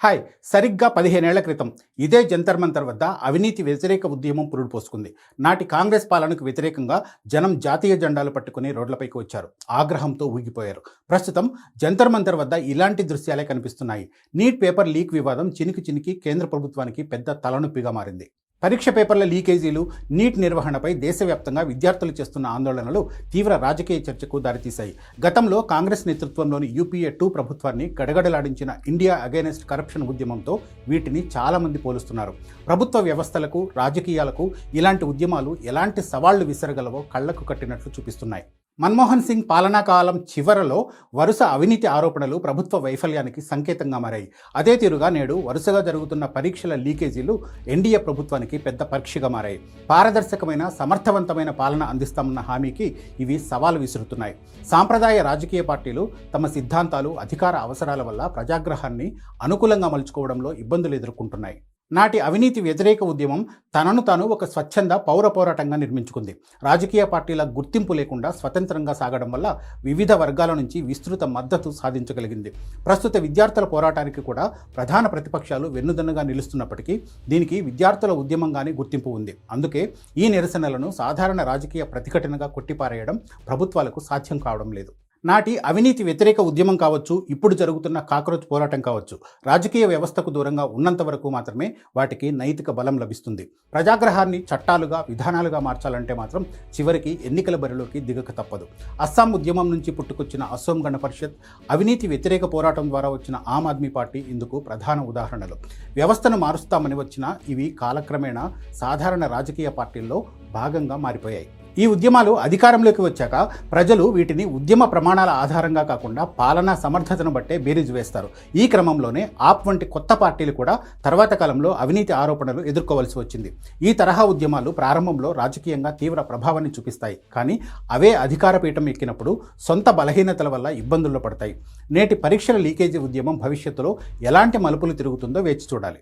Hi. సరిగ్గా 15 ఏళ్ల క్రితం ఇదే జంతర్ మంతర్ వద్ద అవినీతి వ్యతిరేక ఉద్యమం పురుడు పోసుకుంది. నాటి కాంగ్రెస్ పాలనకు వ్యతిరేకంగా జనం జాతీయ జెండాలు పట్టుకుని రోడ్లపైకి వచ్చారు. ఆగ్రహంతో ఊగిపోయారు. ప్రస్తుతం జంతర్ మంతర్ వద్ద ఇలాంటి దృశ్యాలే కనిపిస్తున్నాయి. నీట్ పేపర్ లీక్ వివాదం చినికి చినికి కేంద్ర ప్రభుత్వానికి పెద్ద తలనొప్పిగా మారింది. పరీక్ష పేపర్ల లీకేజీలు, నీట్ నిర్వహణపై దేశవ్యాప్తంగా విద్యార్థులు చేస్తున్న ఆందోళనలు తీవ్ర రాజకీయ చర్చకు దారితీశాయి. గతంలో కాంగ్రెస్ నేతృత్వంలోని యూపీఏ 2 ప్రభుత్వాన్ని గడగడలాడించిన ఇండియా అగైనెస్ట్ కరప్షన్ ఉద్యమంతో వీటిని చాలామంది పోలుస్తున్నారు. ప్రభుత్వ వ్యవస్థలకు, రాజకీయాలకు ఇలాంటి ఉద్యమాలు ఎలాంటి సవాళ్లు విసరగలవో కళ్లకు కట్టినట్లు చూపిస్తున్నాయి. మన్మోహన్ సింగ్ పాలనా కాలం చివరలో వరుస అవినీతి ఆరోపణలు ప్రభుత్వ వైఫల్యానికి సంకేతంగా మారాయి. అదే తీరుగా నేడు వరుసగా జరుగుతున్న పరీక్షల లీకేజీలు ఎన్డీఏ ప్రభుత్వానికి పెద్ద పరీక్షగా మారాయి. పారదర్శకమైన, సమర్థవంతమైన పాలన అందిస్తామన్న హామీకి ఇవి సవాలు విసురుతున్నాయి. సాంప్రదాయ రాజకీయ పార్టీలు తమ సిద్ధాంతాలు, అధికార అవసరాల వల్ల ప్రజాగ్రహాన్ని అనుకూలంగా మలుచుకోవడంలో ఇబ్బందులు ఎదుర్కొంటున్నాయి. నాటి అవినీతి వ్యతిరేక ఉద్యమం తనను తాను ఒక స్వచ్ఛంద పౌర పోరాటంగా నిర్మించుకుంది. రాజకీయ పార్టీల గుర్తింపు లేకుండా స్వతంత్రంగా సాగడం వల్ల వివిధ వర్గాల నుంచి విస్తృత మద్దతు సాధించగలిగింది. ప్రస్తుత విద్యార్థుల పోరాటానికి కూడా ప్రధాన ప్రతిపక్షాలు వెన్నుదన్నుగా నిలుస్తున్నప్పటికీ దీనికి విద్యార్థుల ఉద్యమంగానే గుర్తింపు ఉంది. అందుకే ఈ నిరసనలను సాధారణ రాజకీయ ప్రతిఘటనగా కొట్టిపారేయడం ప్రభుత్వాలకు సాధ్యం కావడం లేదు. నాటి అవినీతి వ్యతిరేక ఉద్యమం కావచ్చు, ఇప్పుడు జరుగుతున్న కాక్రోచ్ పోరాటం కావచ్చు, రాజకీయ వ్యవస్థకు దూరంగా ఉన్నంత వరకు మాత్రమే వాటికి నైతిక బలం లభిస్తుంది. ప్రజాగ్రహాన్ని చట్టాలుగా, విధానాలుగా మార్చాలంటే మాత్రం చివరికి ఎన్నికల బరిలోకి దిగక తప్పదు. అస్సాం ఉద్యమం నుంచి పుట్టుకొచ్చిన అసోం గణ పరిషత్, అవినీతి వ్యతిరేక పోరాటం ద్వారా వచ్చిన ఆమ్ ఆద్మీ పార్టీ ఇందుకు ప్రధాన ఉదాహరణలు. వ్యవస్థను మారుస్తామని వచ్చిన ఇవి కాలక్రమేణా సాధారణ రాజకీయ పార్టీల్లో భాగంగా మారిపోయాయి. ఈ ఉద్యమాలు అధికారంలోకి వచ్చాక ప్రజలు వీటిని ఉద్యమ ప్రమాణాల ఆధారంగా కాకుండా పాలనా సమర్థతను బట్టే బేరీజు వేస్తారు. ఈ క్రమంలోనే ఆప్ వంటి కొత్త పార్టీలు కూడా తర్వాత కాలంలో అవినీతి ఆరోపణలు ఎదుర్కోవలసి వచ్చింది. ఈ తరహా ఉద్యమాలు ప్రారంభంలో రాజకీయంగా తీవ్ర ప్రభావాన్ని చూపిస్తాయి. కానీ అవే అధికార పీఠం ఎక్కినప్పుడు సొంత బలహీనతల వల్ల ఇబ్బందుల్లో పడతాయి. నేటి పరీక్షల లీకేజీ ఉద్యమం భవిష్యత్తులో ఎలాంటి మలుపులు తిరుగుతుందో వేచి చూడాలి.